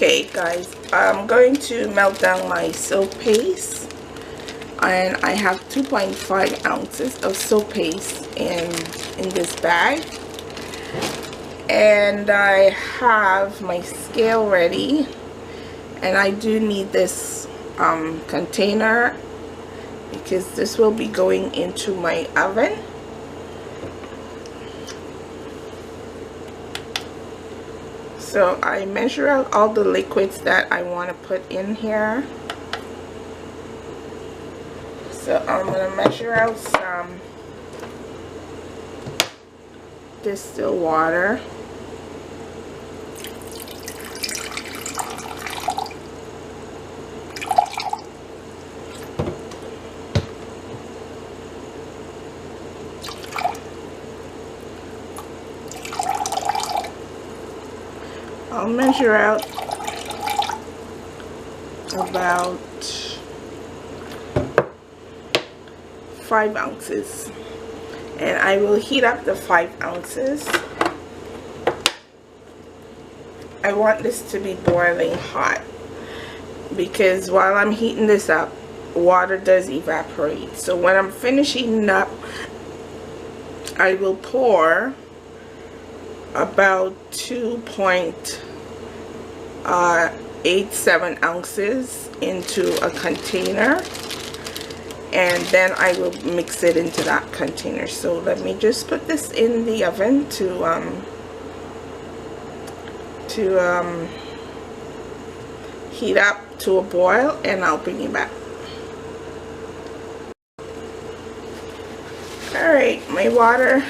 Okay guys, I'm going to melt down my soap paste, and I have 2.5 ounces of soap paste in this bag, and I have my scale ready, and I do need this container because this will be going into my oven. So I measure out all the liquids that I want to put in here. So I'm going to measure out some distilled water. I'll measure out about 5 ounces, and I will heat up the 5 ounces. I want this to be boiling hot because while I'm heating this up, water does evaporate. So when I'm finished heating up, I will pour about 2.87 ounces into a container, and then I will mix it into that container. So let me just put this in the oven to heat up to a boil, and I'll bring you back. Alright, my water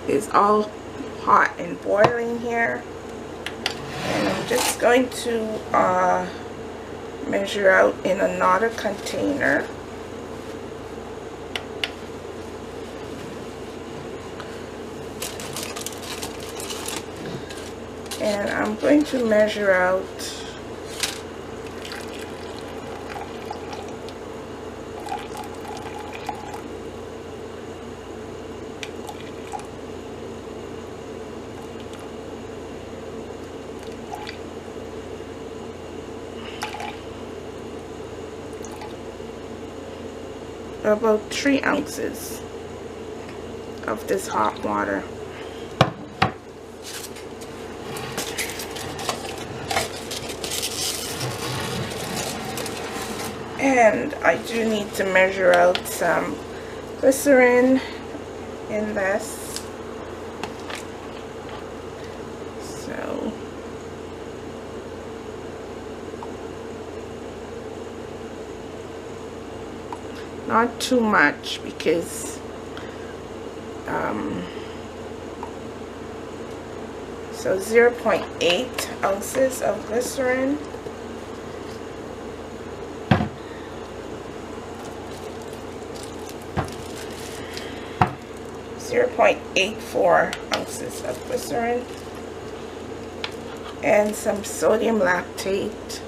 is all hot and boiling here, and I'm just going to measure out in another container. And I'm going to measure out about 3 ounces of this hot water. And I do need to measure out some glycerine in this. So not too much, because so 0.8 ounces of glycerine, .84 ounces of glycerine, and some sodium lactate,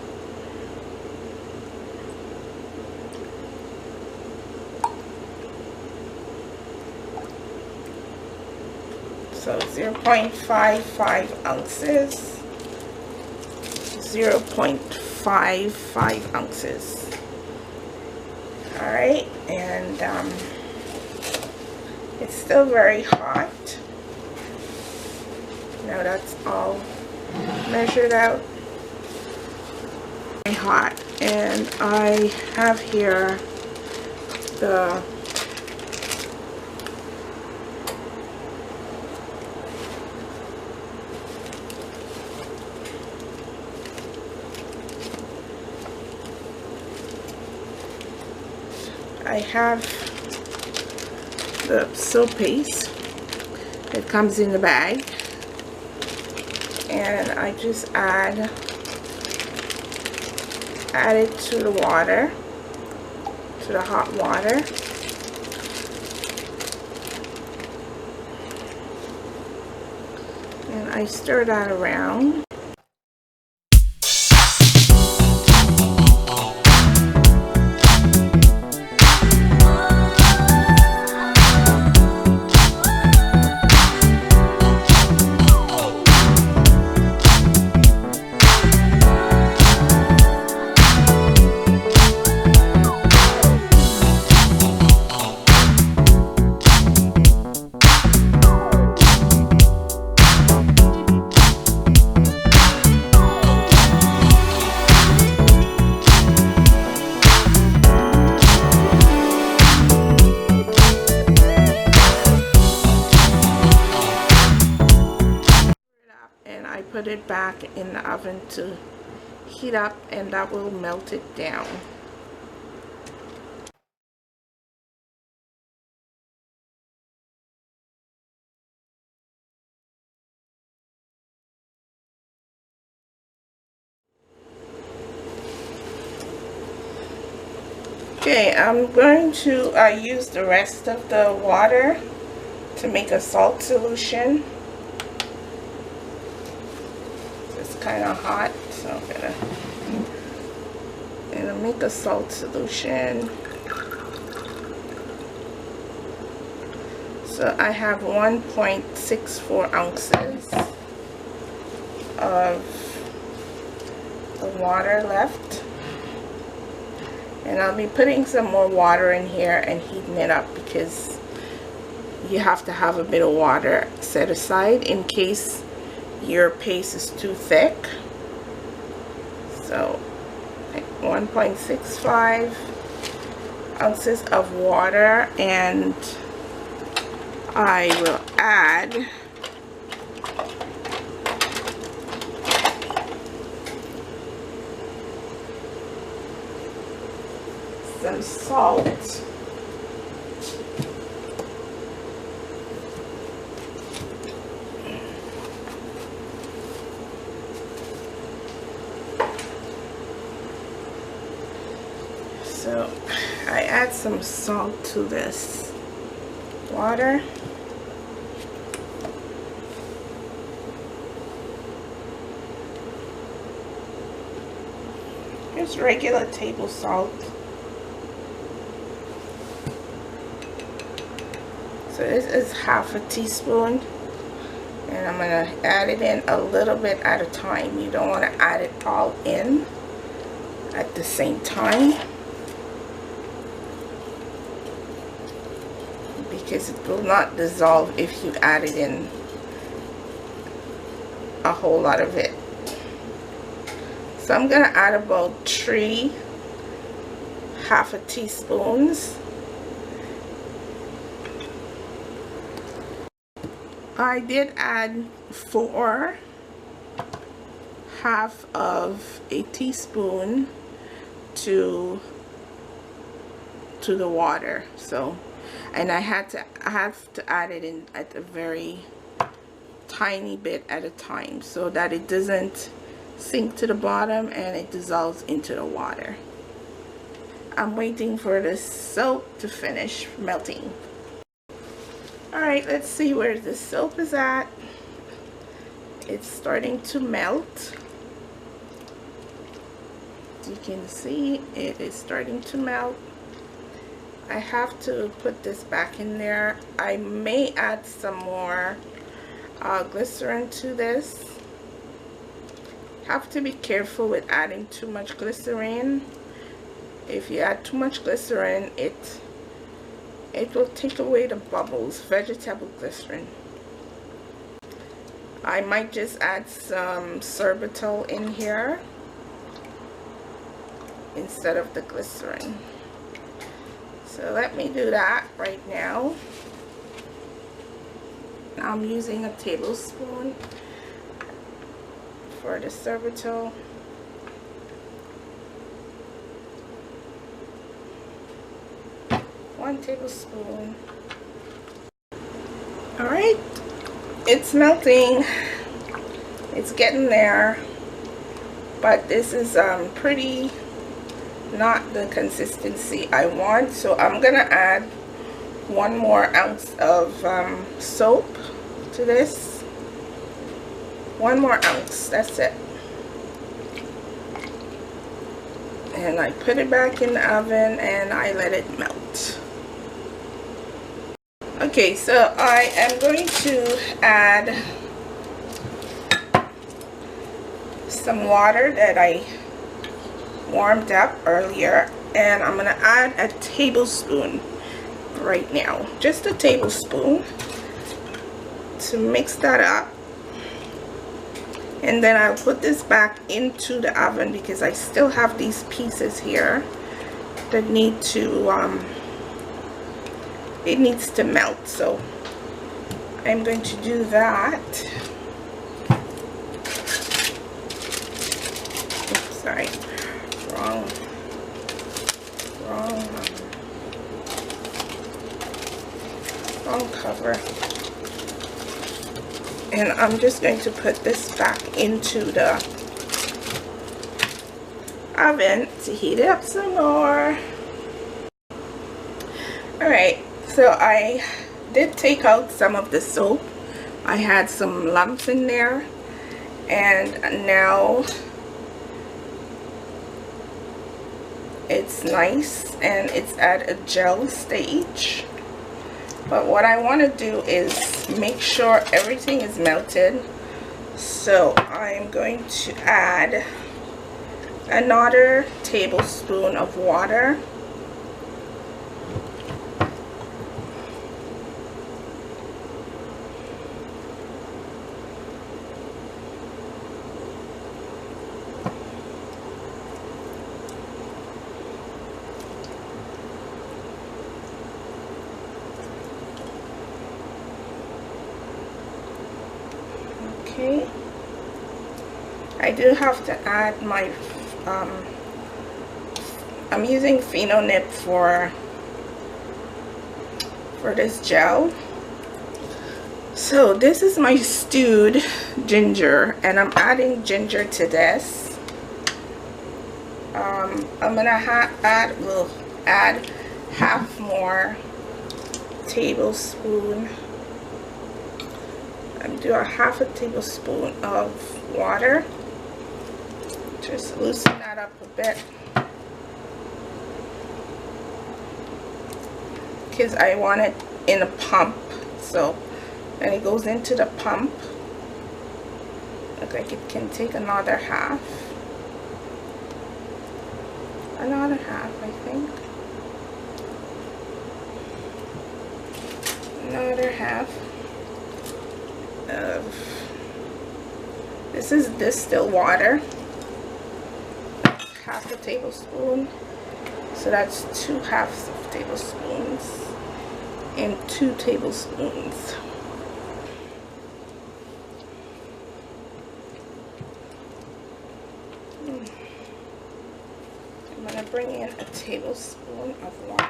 so 0.55 ounces, 0.55 ounces. Alright, and it's still very hot. Now that's all measured out. Very hot, and I have here the soap paste. It comes in the bag, and I just add it to the water, to the hot water. And I stir that around. put it back in the oven to heat up, and that will melt it down. Okay, I'm going to use the rest of the water to make a salt solution. It's kind of hot, so I'm gonna make a salt solution. So I have 1.64 ounces of the water left. And I'll be putting some more water in here and heating it up, because you have to have a bit of water set aside in case your paste is too thick. So 1.65 ounces of water, and I will add some salt. So I add some salt to this water. Here's regular table salt. So this is half a teaspoon, and I'm going to add it in a little bit at a time. You don't want to add it all in at the same time, because it will not dissolve if you add it in a whole lot of it. So I'm going to add about 3 half a teaspoons. I did add 4 half of a teaspoon to the water. So, and I have to add it in at a very tiny bit at a time, so that it doesn't sink to the bottom and it dissolves into the water. I'm waiting for the soap to finish melting. Alright, let's see where the soap is at. It's starting to melt. As you can see, it is starting to melt. I have to put this back in there. I may add some more glycerine to this. Have to be careful with adding too much glycerine. If you add too much glycerine, it will take away the bubbles. Vegetable glycerin. I might just add some sorbitol in here instead of the glycerin. So let me do that right now. I'm using a tablespoon for the sorbitol. One tablespoon. Alright, it's melting. It's getting there, but this is pretty not the consistency I want, so I'm gonna add 1 more ounce of soap to this. 1 more ounce, that's it. And I put it back in the oven and I let it melt. Okay, so I am going to add some water that I warmed up earlier, and I'm going to add a tablespoon right now, just a tablespoon, to mix that up. And then I'll put this back into the oven because I still have these pieces here that need to it needs to melt, so I'm going to do that. sorry, wrong cover. And I'm just going to put this back into the oven to heat it up some more. Alright, so I did take out some of the soap. I had some lumps in there, and now it's nice and it's at a gel stage. But what I want to do is make sure everything is melted, so I'm going to add another tablespoon of water. Okay, I do have to add my I'm using Pheno Nip for this gel. So this is my stewed ginger, and I'm adding ginger to this. I'm gonna add half more tablespoon. Do a half a tablespoon of water. Just loosen that up a bit, because I want it in a pump. So then it goes into the pump. Look like it can take another half. Another half, I think. Another half. This is distilled water, half a tablespoon, so that's 2 halves of tablespoons and 2 tablespoons. I'm going to bring in a tablespoon of water.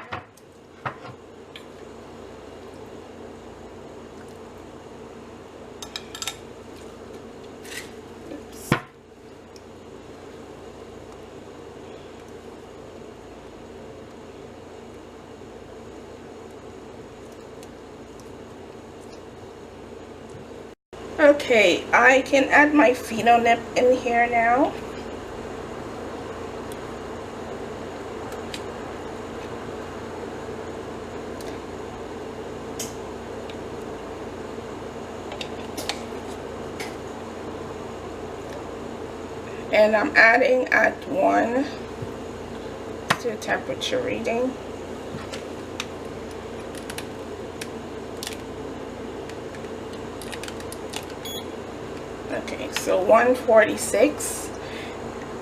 Okay, I can add my Pheno Nip in here now. And I'm adding at 1 to temperature reading. Okay, so 146.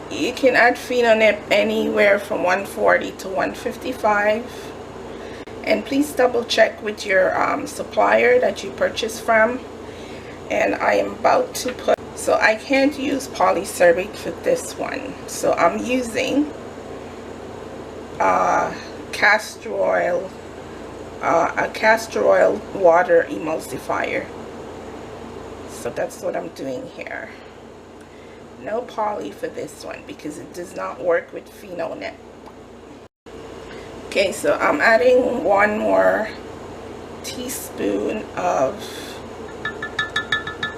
You can add Pheno Nip anywhere from 140 to 155. And please double check with your supplier that you purchase from. And I am about to put, so I can't use polycerbic for this one. So I'm using castor oil, a castor oil water emulsifier. So that's what I'm doing here. No poly for this one because it does not work with Pheno Nip. Okay, so I'm adding 1 more teaspoon of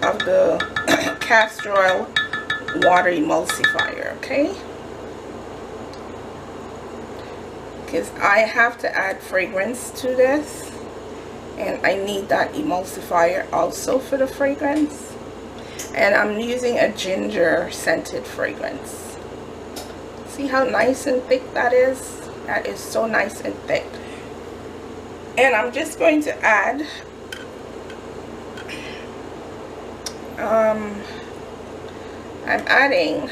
the castor oil water emulsifier, okay? Because I have to add fragrance to this, and I need that emulsifier also for the fragrance. And I'm using a ginger scented fragrance. See how nice and thick that is? That is so nice and thick. And I'm just going to add I'm adding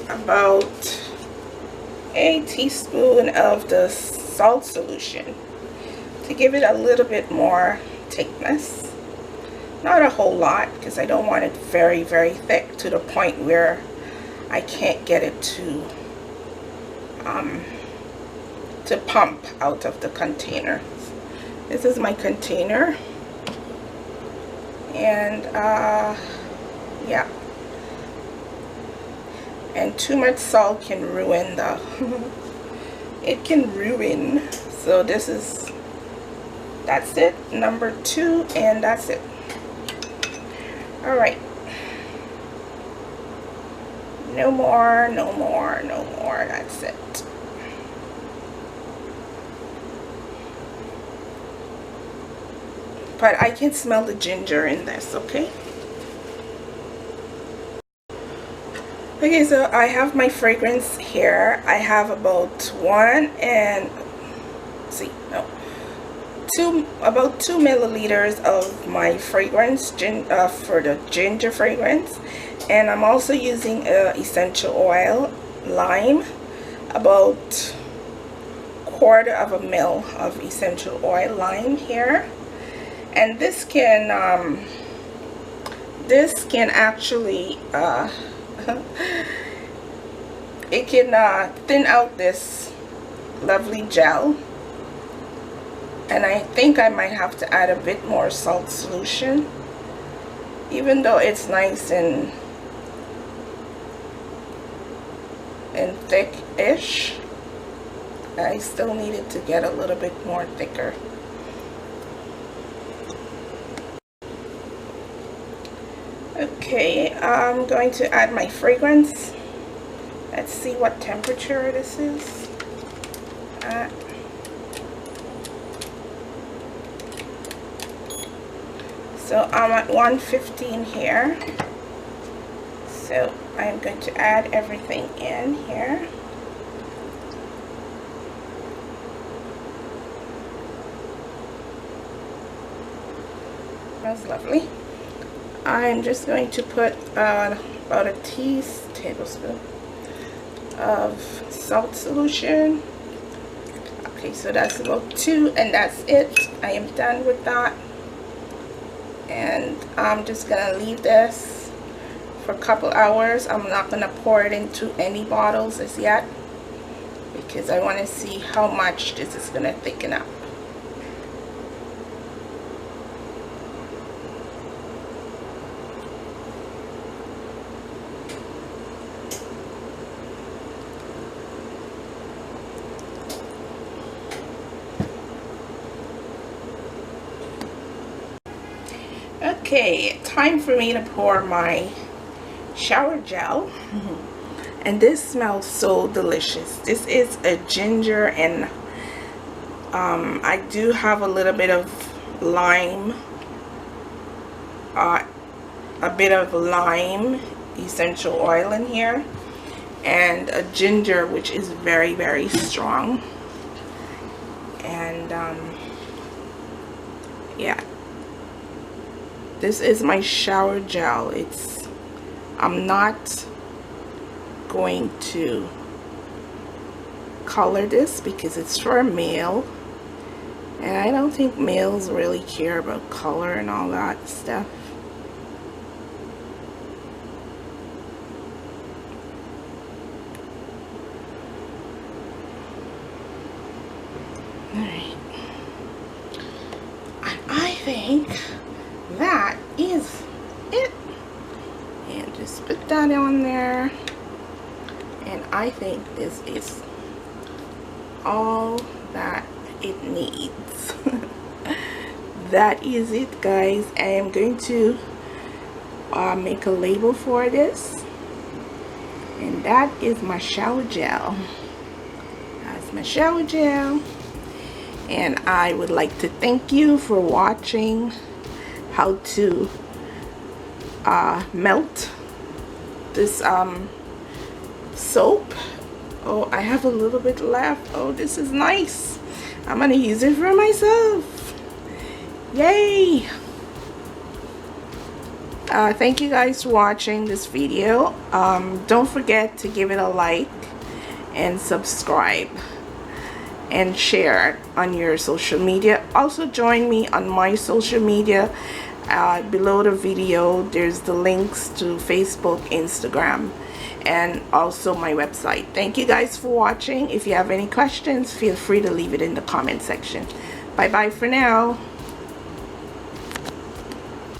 about a teaspoon of the salt solution to give it a little bit more thickness. Not a whole lot, because I don't want it very, very thick to the point where I can't get it to pump out of the container. This is my container, and yeah, and too much salt can ruin the it can ruin. So this is, that's it, number 2, and that's it. All right, no more, no more, no more. That's it. But I can smell the ginger in this, okay? Okay, so I have my fragrance here. I have about about 2 milliliters of my fragrance for the ginger fragrance, and I'm also using essential oil, lime, about 1/4 ml of essential oil lime here. And this can actually it can thin out this lovely gel, and I think I might have to add a bit more salt solution, even though it's nice and thick-ish. I still need it to get a little bit more thicker. Okay, I'm going to add my fragrance. Let's see what temperature this is at. So I'm at 115 here. So I'm going to add everything in here. Smells lovely. I'm just going to put about a tablespoon of salt solution. Okay, so that's about 2, and that's it. I am done with that. And I'm just gonna leave this for a couple hours. I'm not gonna pour it into any bottles as yet, because I want to see how much this is gonna thicken up. Okay, time for me to pour my shower gel. And this smells so delicious. This is a ginger, and I do have a little bit of lime, a bit of lime essential oil in here, and a ginger, which is very, very strong. And yeah, this is my shower gel. I'm not going to color this because it's for a male, and I don't think males really care about color and all that stuff. Alright, and I think that is it. And just put that on there, and I think this is all that it needs. That is it, guys. I am going to make a label for this, and that is my shower gel. That's my shower gel, and I would like to thank you for watching how to melt this soap. Oh, I have a little bit left. Oh, this is nice. I'm gonna use it for myself. Yay! Thank you guys for watching this video. Don't forget to give it a like and subscribe. and share it on your social media. Also join me on my social media. Below the video there's the links to Facebook, Instagram, and also my website. Thank you guys for watching. If you have any questions, feel free to leave it in the comment section. Bye bye for now.